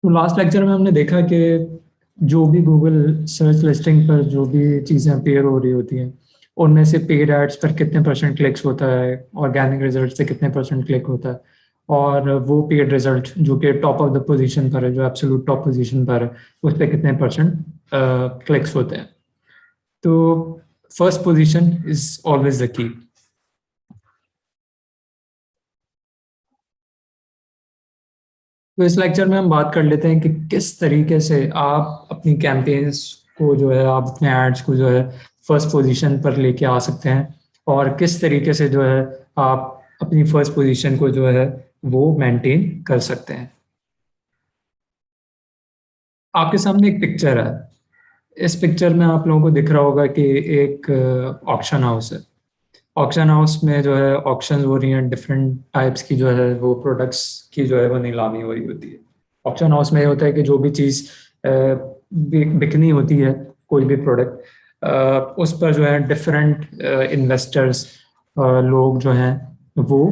तो last lecture में हमने देखा कि जो भी गूगल सर्च लिस्टिंग पर जो भी चीज़ें अपीयर हो रही होती हैं उनमें से पेड एड्स पर कितने परसेंट क्लिक्स होता है, ऑर्गेनिक रिजल्ट से कितने परसेंट क्लिक होता है, और वो पेड रिजल्ट जो कि टॉप ऑफ द पोजीशन पर है, जो एब्सोल्यूट टॉप पोजीशन पर है, उस पर कितने परसेंट क्लिक्स होते हैं। तो first position is always the key. तो इस लेक्चर में हम बात कर लेते हैं कि किस तरीके से आप अपनी कैंपेन्स को जो है, आप अपने एड्स को जो है फर्स्ट पोजीशन पर लेके आ सकते हैं, और किस तरीके से जो है आप अपनी फर्स्ट पोजीशन को जो है वो मेंटेन कर सकते हैं। आपके सामने एक पिक्चर है। इस पिक्चर में आप लोगों को दिख रहा होगा कि एक ऑक्शन हाउस है। ऑक्शन हाउस में जो है ऑक्शन हो रही हैं, डिफरेंट टाइप्स की जो है वो प्रोडक्ट्स की जो है वो नीलामी हो रही होती है। ऑक्शन हाउस में ये होता है कि जो भी चीज़ बिकनी होती है, कोई भी प्रोडक्ट, उस पर जो है डिफरेंट इन्वेस्टर्स, लोग जो हैं वो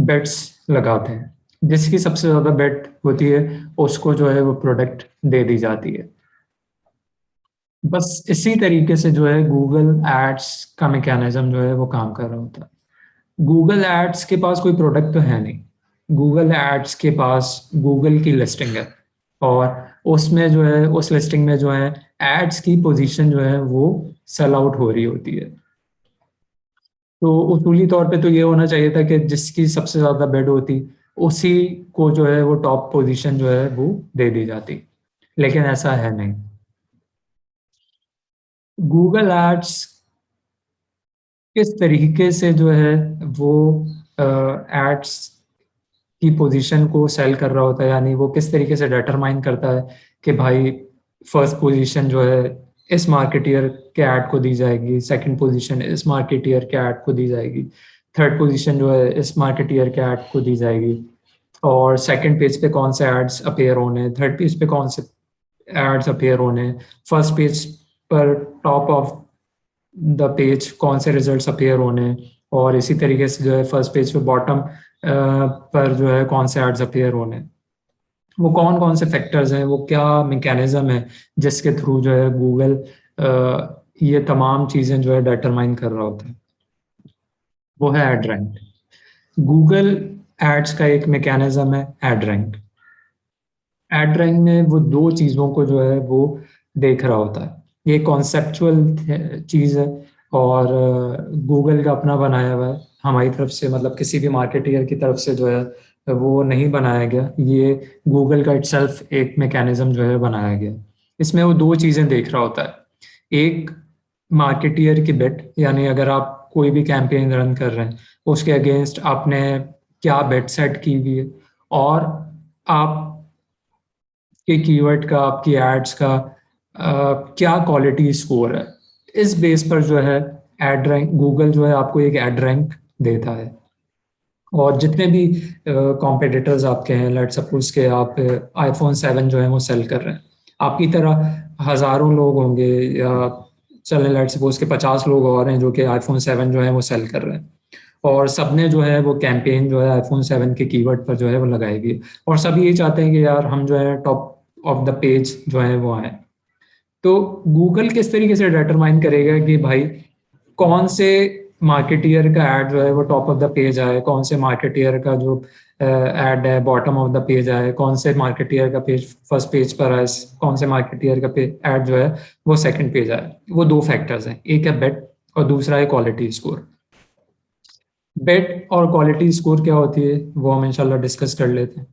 बेट्स लगाते हैं। जिसकी सबसे ज़्यादा बेट होती है उसको जो है वो प्रोडक्ट दे दी जाती है। बस इसी तरीके से जो है गूगल एड्स का मैकेनिज्म जो है वो काम कर रहा होता है। गूगल एड्स के पास कोई प्रोडक्ट तो है नहीं। गूगल एड्स के पास गूगल की लिस्टिंग है, और उसमें जो है उस लिस्टिंग में जो है एड्स की पोजीशन जो है वो सेल आउट हो रही होती है। तो उसूली तौर पे तो ये होना चाहिए था कि जिसकी सबसे ज्यादा बेड होती उसी को जो है वो टॉप पोजीशन जो है वो दे दी जाती, लेकिन ऐसा है नहीं। गूगल एड्स किस तरीके से जो है वो एड्स की पोजीशन को सेल कर रहा होता है, यानी वो किस तरीके से डिटरमाइन करता है कि भाई फर्स्ट पोजीशन जो है इस मार्केटियर के ऐड को दी जाएगी, सेकंड पोजीशन इस मार्केटियर के ऐड को दी जाएगी, थर्ड पोजीशन जो है इस मार्केटियर के ऐड को दी जाएगी, और सेकंड पेज पे कौन से एड्स अपेयर होने हैं, थर्ड पेज पे कौन से एड्स अपेयर होने हैं, फर्स्ट पेज पर टॉप ऑफ द पेज कौन से रिजल्ट्स अपीयर होने हैं, और इसी तरीके से जो है फर्स्ट पेज पे बॉटम पर जो है कौन से एड्स अपीयर होने हैं। वो कौन कौन से फैक्टर्स हैं, वो क्या मैकेनिज्म है जिसके थ्रू जो है गूगल ये तमाम चीज़ें जो है डिटरमाइन कर रहा होता है। वो है एड रैंक। गूगल एड्स का एक मैकेनिज्म है एड रैंक। एड रैंक में वो दो चीज़ों को जो है वो देख रहा होता है। ये कॉन्सेप्चुअल चीज़ है, और गूगल का अपना बनाया हुआ है, हमारी तरफ से मतलब किसी भी मार्केटियर की तरफ से जो है वो नहीं बनाया गया। ये गूगल का इटसेल्फ एक मैकेनिज्म जो है बनाया गया। इसमें वो दो चीज़ें देख रहा होता है। एक, मार्केटियर की बेट, यानी अगर आप कोई भी कैंपेन रन कर रहे हैं उसके अगेंस्ट आपने क्या बेट सेट की हुई है, और आप के कीवर्ड का, आपकी एड्स का क्या क्वालिटी स्कोर है। इस बेस पर जो है एड रैंक, गूगल जो है आपको एक एड रैंक देता है। और जितने भी कॉम्पिटिटर्स आपके हैं, लेट सपोज के आप आईफोन 7 जो है वो सेल कर रहे हैं, आपकी तरह हजारों लोग होंगे, या चले लेट सपोज के 50 लोग और हैं जो कि आईफोन 7 जो है वो सेल कर रहे हैं, और सबने जो है वो कैंपेन जो है आईफोन 7 के कीवर्ड पर जो है वो लगाएगी, और सब ये चाहते हैं कि यार हम जो है टॉप ऑफ द पेज जो है वो आए। तो गूगल किस तरीके से डिटरमाइन करेगा कि भाई कौन से मार्केटियर का एड जो है वो टॉप ऑफ द पेज आए, कौन से मार्केटियर का जो एड है बॉटम ऑफ द पेज आए, कौन से मार्केटियर का पेज फर्स्ट पेज पर आए, कौन से मार्केटियर का एड जो है वो सेकंड पेज आए। वो दो फैक्टर्स हैं, एक है बेट और दूसरा है क्वालिटी स्कोर। बेट और क्वालिटी स्कोर क्या होती है वो हम इंशाल्लाह डिस्कस कर लेते हैं।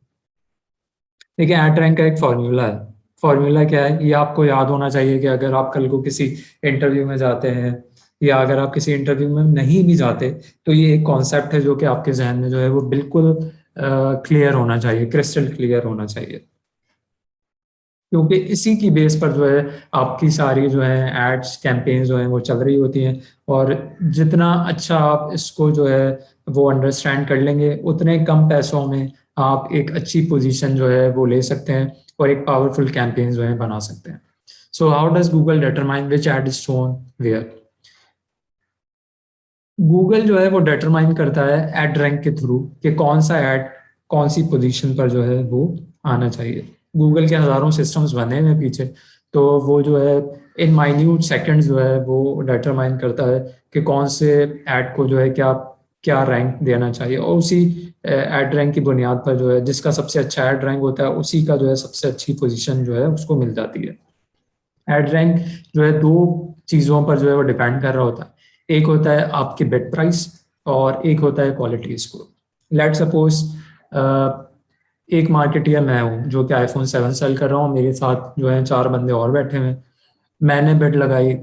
देखिए, एट रैंक का एक फॉर्मूला है। फॉर्मूला क्या है ये आपको याद होना चाहिए कि अगर आप कल को किसी इंटरव्यू में जाते हैं, या अगर आप किसी इंटरव्यू में नहीं भी जाते, तो ये एक कॉन्सेप्ट है जो कि आपके जहन में जो है वो बिल्कुल क्लियर होना चाहिए, क्रिस्टल क्लियर होना चाहिए। क्योंकि इसी की बेस पर जो है आपकी सारी जो है एड्स कैंपेन जो है वो चल रही होती हैं, और जितना अच्छा आप इसको जो है वो अंडरस्टैंड कर लेंगे, उतने कम पैसों में आप एक अच्छी पोजीशन जो है वो ले सकते हैं, और एक पावरफुल कैंपेन जो है बना सकते हैं। So how does Google determine which ad is shown where? Google जो है वो डिटरमाइन करता है एड रैंक के थ्रू कि कौन सा एड कौन सी पोजीशन पर जो है वो आना चाहिए। गूगल के हज़ारों सिस्टम्स बने हुए हैं पीछे, तो वो जो है इन माइन्यूट सेकंड्स जो है वो डिटरमाइन करता है कि कौन से ऐड को जो है क्या क्या रैंक देना चाहिए, और उसी ऐड रैंक की बुनियाद पर जो है जिसका सबसे अच्छा ऐड रैंक होता है उसी का जो है सबसे अच्छी पोजीशन जो है उसको मिल जाती है। ऐड रैंक जो है दो चीज़ों पर जो है वो डिपेंड कर रहा होता है, एक होता है आपकी बिड प्राइस और एक होता है क्वालिटी स्कोर। लेट सपोज एक मार्केटियर मैं हूँ जो कि आईफोन 7 सेल कर रहा हूँ, मेरे साथ जो है चार बंदे और बैठे हुए हैं। मैंने बिड लगाई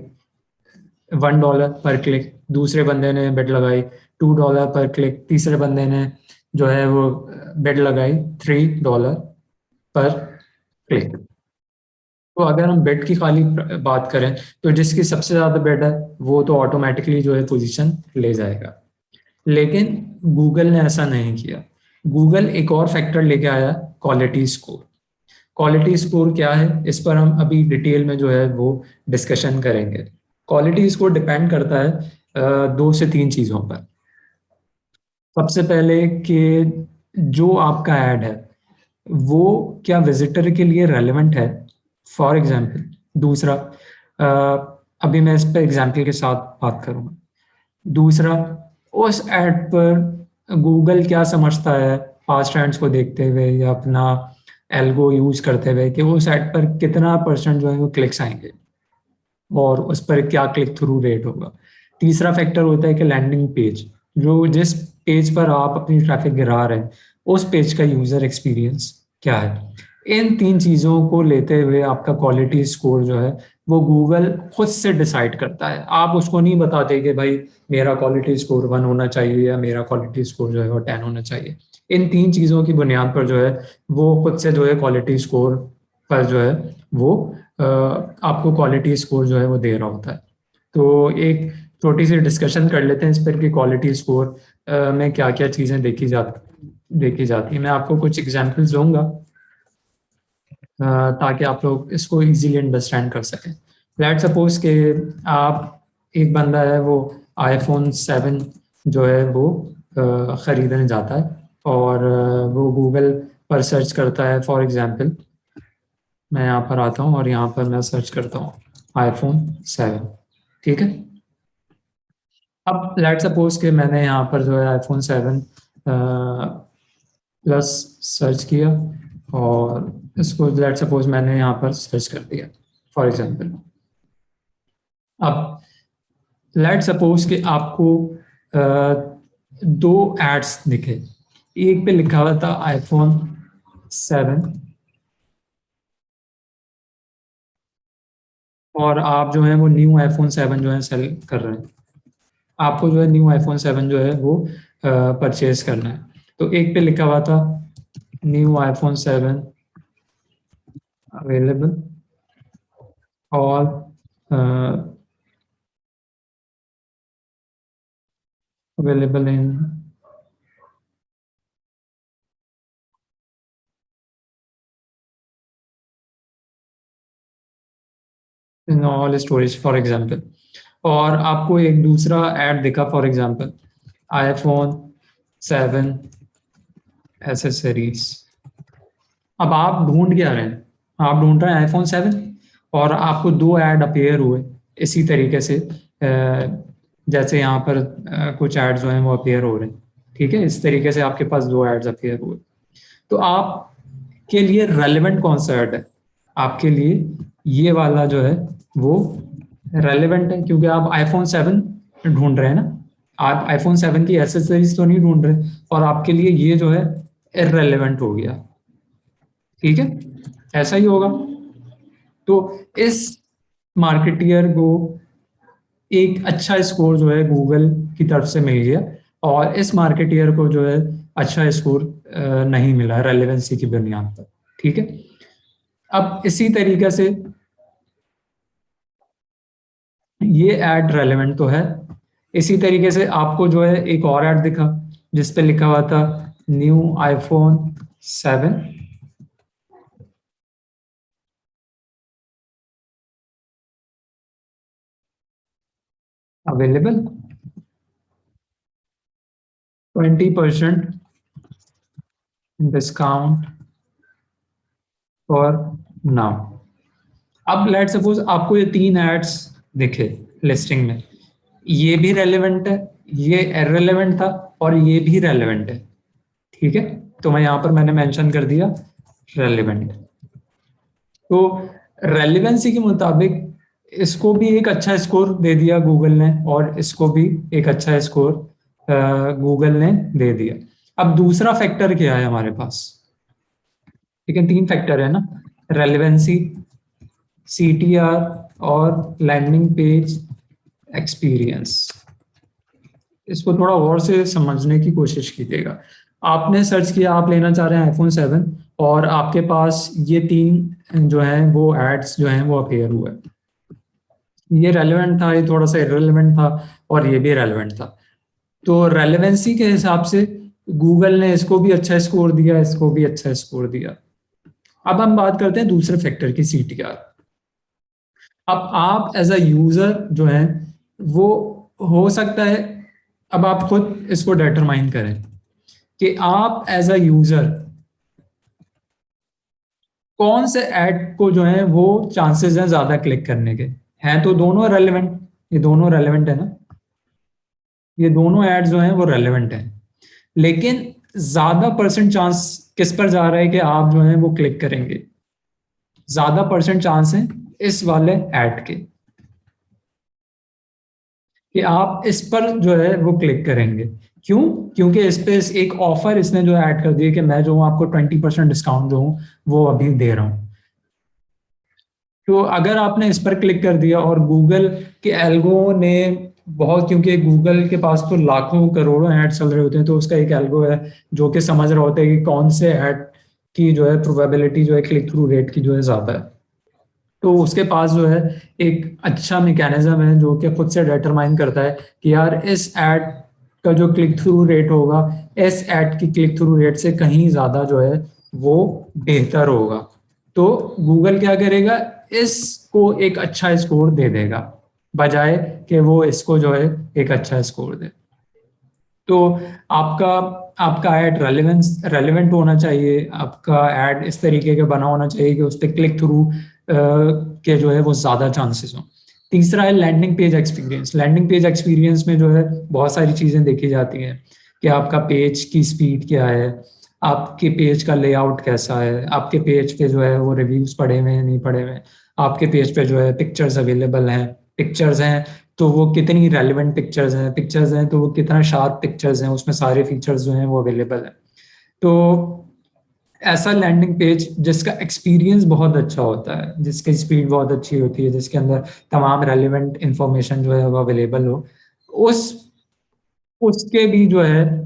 $1 पर क्लिक, दूसरे बंदे ने बिड लगाई $2 पर क्लिक, तीसरे बंदे ने जो है वो बिड लगाई $3 पर क्लिक। तो अगर हम बेड की खाली बात करें तो जिसकी सबसे ज्यादा बेड है वो तो ऑटोमेटिकली जो है पोजीशन ले जाएगा। लेकिन गूगल ने ऐसा नहीं किया। गूगल एक और फैक्टर लेके आया, क्वालिटी स्कोर। क्वालिटी स्कोर क्या है इस पर हम अभी डिटेल में जो है वो डिस्कशन करेंगे। क्वालिटी स्कोर डिपेंड करता है दो से तीन चीज़ों पर। सबसे पहले कि जो आपका ऐड है वो क्या विजिटर के लिए रेलेवेंट है, फॉर एग्जाम्पल। दूसरा, अभी मैं इस पर एग्जाम्पल के साथ बात करूंगा। दूसरा, उस ऐड पर गूगल क्या समझता है पास्ट ट्रेंड्स को देखते हुए या अपना एल्गो यूज करते हुए कि उस ऐड पर कितना परसेंट जो है वो क्लिक्स आएंगे और उस पर क्या क्लिक थ्रू रेट होगा। तीसरा फैक्टर होता है कि लैंडिंग पेज, जो जिस पेज पर आप अपनी ट्रैफिक गिरा रहे हैं उस पेज का यूजर एक्सपीरियंस क्या है। इन तीन चीज़ों को लेते हुए आपका क्वालिटी स्कोर जो है वो गूगल खुद से डिसाइड करता है। आप उसको नहीं बताते कि भाई मेरा क्वालिटी स्कोर 1 होना चाहिए या मेरा क्वालिटी स्कोर जो है वो 10 होना चाहिए। इन तीन चीज़ों की बुनियाद पर जो है वो खुद से जो है क्वालिटी स्कोर पर जो है वो आपको क्वालिटी स्कोर जो है वो दे रहा होता है। तो एक छोटी सी डिस्कशन कर लेते हैं इस पर कि क्वालिटी स्कोर में क्या क्या चीज़ें देखी जाती हैं। मैं आपको कुछ एग्जांपल्स दूंगा ताकि आप लोग इसको इजीली अंडरस्टैंड कर सकें। लेट सपोज कि आप, एक बंदा है वो आईफोन 7 जो है वो ख़रीदने जाता है और वो गूगल पर सर्च करता है। फॉर एग्जांपल मैं यहाँ पर आता हूँ और यहाँ पर मैं सर्च करता हूँ आईफोन 7, ठीक है। अब लेट सपोज कि मैंने यहाँ पर जो है आईफोन 7 प्लस सर्च किया और इसको लेट सपोज मैंने यहाँ पर सर्च कर दिया फॉर एग्जांपल। अब लेट सपोज कि आपको दो एड्स दिखे, एक पे लिखा हुआ था आईफोन 7 और आप जो है वो न्यू आईफोन 7 जो है सेल कर रहे हैं। आपको जो है न्यू आईफोन 7 जो है वो परचेज करना है। तो एक पे लिखा हुआ था न्यू आईफोन 7 अवेलेबल और available in all storage for example. और आपको एक दूसरा ऐड दिखा फॉर एग्जांपल आईफोन 7 एसेसरीज। अब आप ढूंढ क्या रहे हैं, आप ढूंढ रहे हैं आईफोन 7 और आपको दो ऐड अपीयर हुए इसी तरीके से जैसे यहाँ पर कुछ ऐड जो हैं वो अपीयर हो रहे हैं, ठीक है। इस तरीके से आपके पास दो एड्स अपीयर हुए। तो आपके लिए रेलेवेंट कौन सा ऐड है, आपके लिए ये वाला जो है वो रेलेवेंट है क्योंकि आप आईफोन 7 ढूंढ रहे हैं ना। आप आईफोन 7 की एसेसरीज तो नहीं ढूंढ रहे और आपके लिए ये जो है इररेलेवेंट हो गया, ठीक है। ऐसा ही होगा। तो इस मार्केटियर को एक अच्छा स्कोर जो है गूगल की तरफ से मिल गया और इस मार्केटियर को जो है अच्छा स्कोर नहीं मिला रेलेवेंसी की बुनियाद पर, ठीक है। अब इसी तरीके से ये ऐड रेलेवेंट तो है, इसी तरीके से आपको जो है एक और ऐड दिखा जिस पे लिखा हुआ था न्यू आईफोन 7 अवेलेबल 20% डिस्काउंट और नाउ। अब लेट सपोज आपको ये 3 एड्स दिखे लिस्टिंग में, ये भी रेलेवेंट है, ये इररेलेवेंट था और ये भी रेलेवेंट है, ठीक है, तो मैं यहां पर मैंने मेंशन कर दिया रेलेवेंट। तो रेलिवेंसी के मुताबिक इसको भी एक अच्छा स्कोर दे दिया गूगल ने और इसको भी एक अच्छा स्कोर गूगल ने दे दिया। अब दूसरा फैक्टर क्या है हमारे पास, ठीक है, 3 फैक्टर है ना, रेलिवेंसी, सीटीआर और लैंडिंग पेज एक्सपीरियंस। इसको थोड़ा और से समझने की कोशिश कीजिएगा। आपने सर्च किया, आप लेना चाह रहे हैं आईफोन 7 और आपके पास ये 3 जो है वो एड्स जो हैं वो अपेयर हुए, ये रेलेवेंट था, ये थोड़ा सा इररेलेवेंट था और ये भी रेलेवेंट था। तो रेलेवेंसी के हिसाब से गूगल ने इसको भी अच्छा स्कोर दिया, इसको भी अच्छा स्कोर दिया। अब हम बात करते हैं दूसरे फैक्टर की, सीटीआर। अब आप एज अ यूजर जो है वो हो सकता है, अब आप खुद इसको डिटरमाइन करें कि आप एज अ यूजर कौन से ऐड को जो है वो चांसेस हैं ज्यादा क्लिक करने के। हैं तो दोनों रेलेवेंट, ये दोनों रेलेवेंट है ना, ये दोनों एड्स जो हैं वो रेलेवेंट हैं, लेकिन ज्यादा परसेंट चांस किस पर जा रहा है कि आप जो है वो क्लिक करेंगे, ज्यादा परसेंट चांस है इस वाले ऐड के कि आप इस पर जो है वो क्लिक करेंगे। क्यों? क्योंकि इस पे एक ऑफर इसने जो ऐड कर दिया कि मैं जो हूँ आपको 20% डिस्काउंट जो हूँ वो अभी दे रहा हूँ। तो अगर आपने इस पर क्लिक कर दिया और गूगल के एल्गो ने बहुत, क्योंकि गूगल के पास तो लाखों करोड़ों ऐड चल रहे होते हैं, तो उसका एक एल्गो है जो कि समझ रहा होता है कि कौन से ऐड की जो है प्रोबेबिलिटी जो है क्लिक थ्रू रेट की जो है ज्यादा है। तो उसके पास जो है एक अच्छा मैकेनिज्म है जो कि खुद से डिटरमाइन करता है कि यार इस ऐड का जो क्लिक थ्रू रेट होगा इस ऐड की क्लिक थ्रू रेट से कहीं ज्यादा जो है वो बेहतर होगा। तो गूगल क्या करेगा, इसको एक अच्छा स्कोर दे देगा बजाय कि वो इसको जो है एक अच्छा स्कोर दे। तो आपका आपका ऐड रेलेवेंट होना चाहिए, आपका ऐड इस तरीके का बना होना चाहिए कि उस पर क्लिक थ्रू के जो है वो ज्यादा चांसेस हो। तीसरा है landing page experience. Landing page experience में जो है बहुत सारी चीजें देखी जाती हैं कि आपका पेज की स्पीड क्या है, आपके पेज का लेआउट कैसा है, आपके पेज पे जो है वो रिव्यूज पड़े हुए हैं नहीं पड़े हुए हैं, आपके पेज पे जो है पिक्चर्स अवेलेबल हैं, पिक्चर्स हैं तो वो कितनी रेलिवेंट पिक्चर्स हैं, पिक्चर्स हैं तो वो कितना शार्प पिक्चर्स हैं, उसमें सारे फीचर्स जो हैं वो अवेलेबल हैं। तो ऐसा लैंडिंग पेज जिसका एक्सपीरियंस बहुत अच्छा होता है, जिसकी स्पीड बहुत अच्छी होती है, जिसके अंदर तमाम रेलिवेंट इंफॉर्मेशन जो है वो अवेलेबल हो, उस उसके भी जो है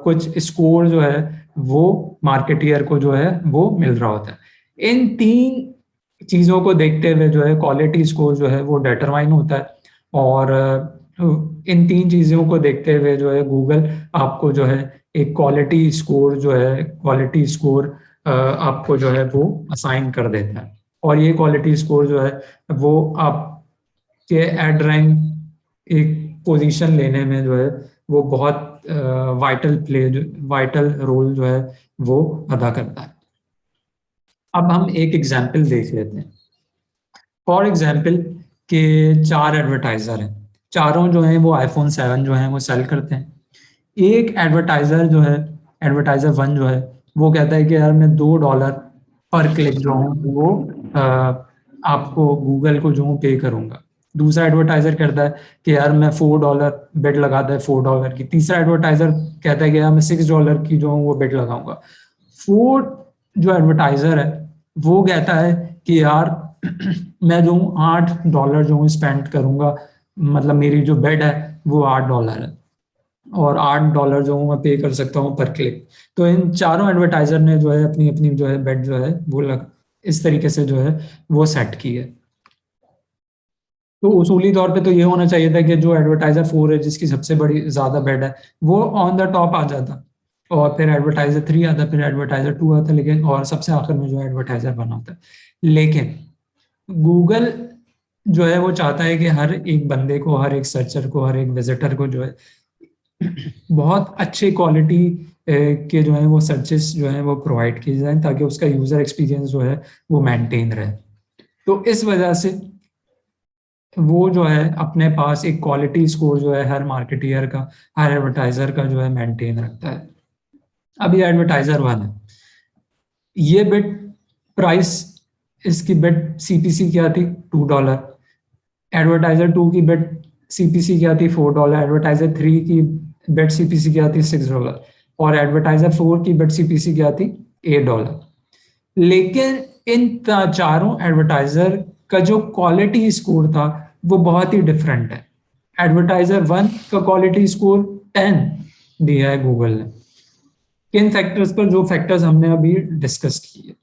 कुछ स्कोर जो है वो मार्केटियर को जो है वो मिल रहा होता है। इन 3 चीजों को देखते हुए जो है क्वालिटी स्कोर जो है वो डिटरमाइन होता है और इन 3 चीजों को देखते हुए जो है गूगल आपको जो है एक क्वालिटी स्कोर जो है क्वालिटी स्कोर आपको जो है वो असाइन कर देता है। और ये क्वालिटी स्कोर जो है वो आपके एड रैंक एक पोजीशन लेने में जो है वो बहुत वाइटल रोल जो है वो अदा करता है। अब हम एक एग्जाम्पल देख लेते हैं। फॉर एग्जाम्पल के 4 एडवर्टाइजर हैं, चारों जो हैं वो आईफोन 7 जो है वो सेल करते हैं। एक एडवर्टाइजर जो है, एडवर्टाइजर 1 जो है वो कहता है कि यार मैं $2 पर क्लिक जो हूँ वो आपको गूगल को जो हूँ पे करूंगा। दूसरा एडवर्टाइजर कहता है कि यार मैं $4 बेट लगाता है $4 की। तीसरा एडवर्टाइजर कहता है कि यार मैं $6 की जो हूँ वो बेट लगाऊंगा। फोर्थ जो एडवर्टाइजर है वो कहता है कि यार मैं जो हूँ $8 जो हूँ स्पेंड करूंगा, मतलब मेरी जो बेट है वो $8 है और $8 जो हूँ मैं पे कर सकता हूँ पर क्लिक। तो इन चारों एडवर्टाइजर ने जो है अपनी अपनी जो है बेट जो है वो इस तरीके से जो है वो सेट की है। तो उसूली तौर पे तो ये होना चाहिए था कि जो एडवर्टाइजर 4 है जिसकी सबसे बड़ी ज्यादा बेट है वो ऑन द टॉप आ जाता और फिर एडवर्टाइजर 3 आता, फिर एडवर्टाइजर 2 आता, लेकिन और सबसे आखिर में जो एडवर्टाइजर बना होता है। लेकिन गूगल जो है वो चाहता है कि हर एक बंदे को, हर एक सर्चर को, हर एक विजिटर को जो है बहुत अच्छे क्वालिटी के जो है वो सर्चेस जो है वो प्रोवाइड किए जाएं ताकि उसका यूज़र एक्सपीरियंस जो है वो मेंटेन रहे। तो इस वजह से वो जो है अपने पास एक क्वालिटी स्कोर जो है हर मार्केटियर का, हर एडवर्टाइजर का जो है मेंटेन रखता है। अब ये एडवर्टाइजर वन है, ये बिट प्राइस, इसकी बिट सीपीसी क्या थी, $2। एडवर्टाइजर टू की बिट सीपीसी क्या थी, $4। एडवर्टाइजर थ्री की बिट सीपीसी क्या थी, $6। और एडवर्टाइजर फोर की बिट सीपीसी क्या थी, $8। लेकिन इन चारों एडवर्टाइजर का जो क्वालिटी स्कोर था वो बहुत ही डिफरेंट है। एडवर्टाइजर वन का क्वालिटी स्कोर 10 दिया है गूगल ने, किन फैक्टर्स पर, जो फैक्टर्स हमने अभी डिस्कस किए,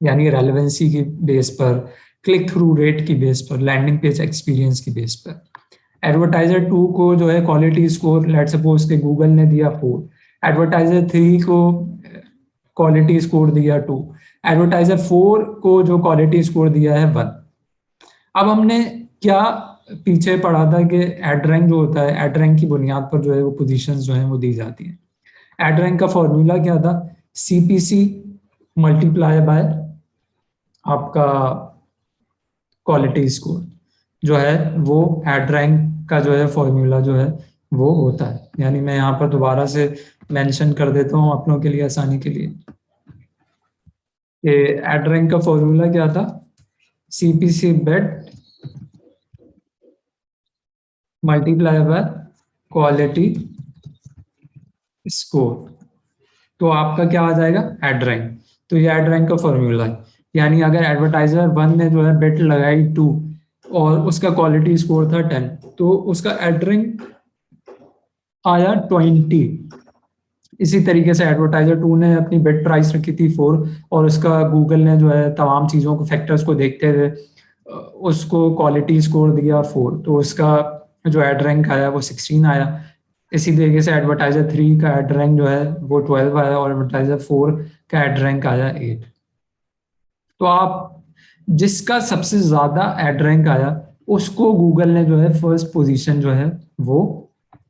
यानी रेलेवेंसी की बेस पर, क्लिक थ्रू रेट की बेस पर, लैंडिंग पेज एक्सपीरियंस की बेस पर। एडवर्टाइजर टू को जो है क्वालिटी स्कोर लेट सपोज के गूगल ने दिया 4, एडवर्टाइजर थ्री को क्वालिटी स्कोर दिया 2, एडवर्टाइजर फोर को जो क्वालिटी स्कोर दिया है 1। अब हमने क्या पीछे पढ़ा था कि एड रैंक जो होता है, एड रैंक की बुनियाद पर जो है वो पोजीशंस जो है वो दी जाती है। एड रैंक का फॉर्मूला क्या था, सीपीसी मल्टीप्लाई बाय आपका क्वालिटी स्कोर जो है वो एड रैंक का जो है फॉर्मूला जो है वो होता है। यानी मैं यहाँ पर दोबारा से मेंशन कर देता हूँ अपनों के लिए आसानी के लिए, कि एड रैंक का फॉर्मूला क्या था, CPC bid multiply by quality score, तो आपका क्या आ जाएगा, एड रैंक। तो ये एड रैंक का फॉर्मूला है। यानी अगर एडवर्टाइजर वन ने जो है बेट लगाई 2 और उसका क्वालिटी स्कोर था 10, तो उसका एड रैंक आया 20। इसी तरीके से एडवर्टाइजर टू ने अपनी बेट प्राइस रखी थी 4 और उसका गूगल ने जो है तमाम चीज़ों को, फैक्टर्स को देखते हुए उसको क्वालिटी स्कोर दिया 4, तो उसका जो एड रैंक आया वो 16 आया। इसी तरीके से एडवर्टाइजर थ्री का एड रैंक जो है वो 12 आया और एडवर्टाइजर फोर का एड रैंक आया 8। तो आप जिसका सबसे ज्यादा एड रैंक आया उसको गूगल ने जो है फर्स्ट पोजीशन जो है वो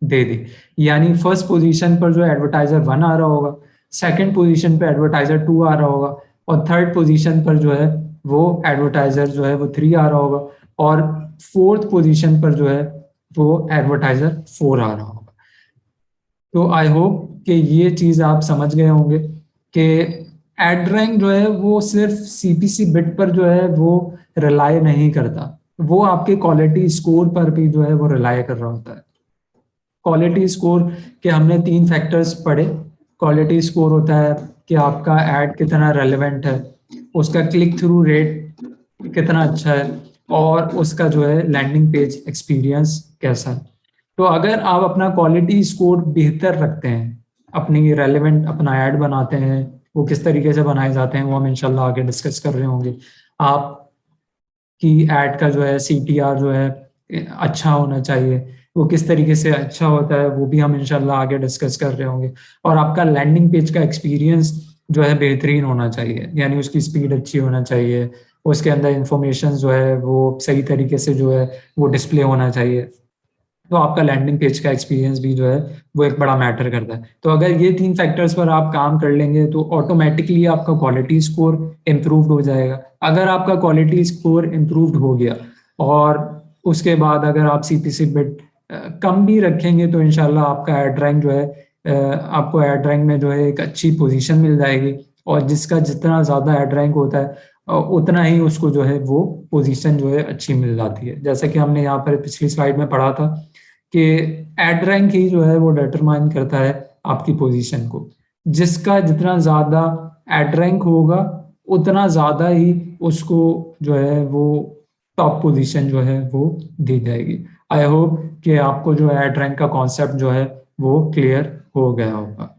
दे दी। यानी फर्स्ट पोजीशन पर जो एडवर्टाइजर वन आ रहा होगा, सेकंड पोजीशन पे एडवर्टाइजर टू आ रहा होगा, और थर्ड पोजीशन पर जो है वो एडवर्टाइजर जो है वो थ्री आ रहा होगा, और फोर्थ पोजीशन पर जो है वो एडवर्टाइजर फोर आ रहा होगा। तो आई होप कि ये चीज़ आप समझ गए होंगे कि एड रैंक जो है वो सिर्फ सीपीसी बिट पर जो है वो रिलाई नहीं करता, वो आपके क्वालिटी स्कोर पर भी जो है वो रिलाई कर रहा होता है। क्वालिटी स्कोर के हमने 3 फैक्टर्स पढ़े। क्वालिटी स्कोर होता है कि आपका एड कितना रेलेवेंट है, उसका क्लिक थ्रू रेट कितना अच्छा है, और उसका जो है लैंडिंग पेज एक्सपीरियंस कैसा है। तो अगर आप अपना क्वालिटी स्कोर बेहतर रखते हैं, अपनी रेलेवेंट अपना ऐड बनाते हैं, वो किस तरीके से बनाए जाते हैं वो हम इंशाल्लाह आगे डिस्कस कर रहे होंगे। आप की ऐड का जो है सीटीआर जो है अच्छा होना चाहिए, वो किस तरीके से अच्छा होता है वो भी हम इंशाल्लाह आगे डिस्कस कर रहे होंगे। और आपका लैंडिंग पेज का एक्सपीरियंस जो है बेहतरीन होना चाहिए, यानी उसकी स्पीड अच्छी होना चाहिए, उसके अंदर इंफॉर्मेशन जो है वो सही तरीके से जो है वो डिस्प्ले होना चाहिए। तो आपका लैंडिंग पेज का एक्सपीरियंस भी जो है वो एक बड़ा मैटर करता है। तो अगर ये 3 फैक्टर्स पर आप काम कर लेंगे तो ऑटोमेटिकली आपका क्वालिटी स्कोर इम्प्रूव्ड हो जाएगा। अगर आपका क्वालिटी स्कोर इम्प्रूव्ड हो गया और उसके बाद अगर आप सीपीसी बिट कम भी रखेंगे तो इंशाल्लाह आपका एड रैंक जो है आपको एड रैंक में जो है एक अच्छी पोजीशन मिल जाएगी, और जिसका जितना ज़्यादा एड रैंक होता है उतना ही उसको जो है वो पोजीशन जो है अच्छी मिल जाती है। जैसा कि हमने यहाँ पर पिछली स्लाइड में पढ़ा था कि एड रैंक ही जो है वो डिटरमाइन करता है आपकी पोजीशन को। जिसका जितना ज़्यादा एड रैंक होगा उतना ज़्यादा ही उसको जो है वो टॉप पोजीशन जो है वो दी जाएगी। आई होप कि आपको जो एड रैंक का कॉन्सेप्ट जो है वो क्लियर हो गया होगा।